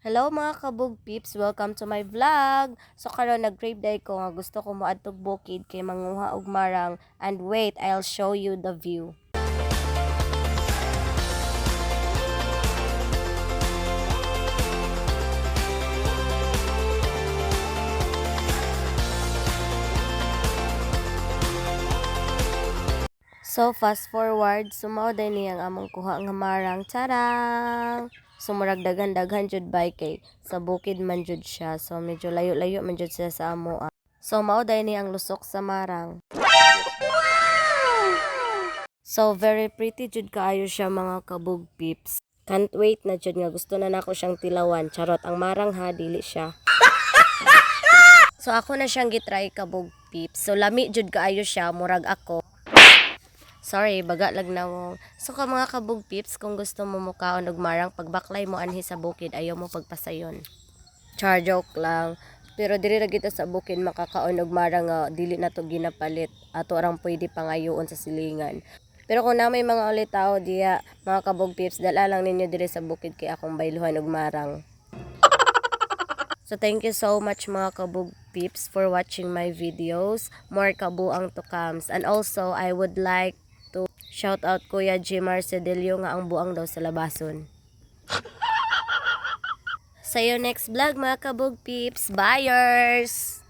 Hello mga kabog peeps, welcome to my vlog. So karon nag-grave day ko nga gusto ko moadtog bukid kay manguha og marang, and wait, I'll show you the view. So fast forward, sumao day niyang among kuha nga marang. Tarang! Sumurag daghan-daghan jud bay kay sa bukid man jud siya. So medyo layo-layo man jud siya sa amo. So mao day ni ang lusok sa marang. So very pretty jud kaayo siya mga kabog peeps. Can't wait na jud nga gusto na nako siyang tilawan. Charot, ang marang ha, dili siya. So ako na siyang gitry kabog peeps. So lami jud kaayo siya, murag ako. Sorry, baga lag na mo. So ka mga kabog peeps, kung gusto mo mukaon og marang, pagbaklay mo anhi sa bukid, ayaw mo pagpasayon. Char, joke lang. Pero diri ra kita sa bukid makakaon og marang nga dili na to ginapalit. Ato arang pwede pangayoon sa silingan. Pero kung na may mga ulit tao diya, mga kabog peeps, dala lang ninyo diri sa bukid kay akong bayluhan og marang. So thank you so much mga kabog peeps for watching my videos. More kabuang to comes. And also, I would like to shout out Kuya Jimar Cedelio nga ang buang daw sa labason. Sa iyo next vlog mga kabog peeps. Buyers!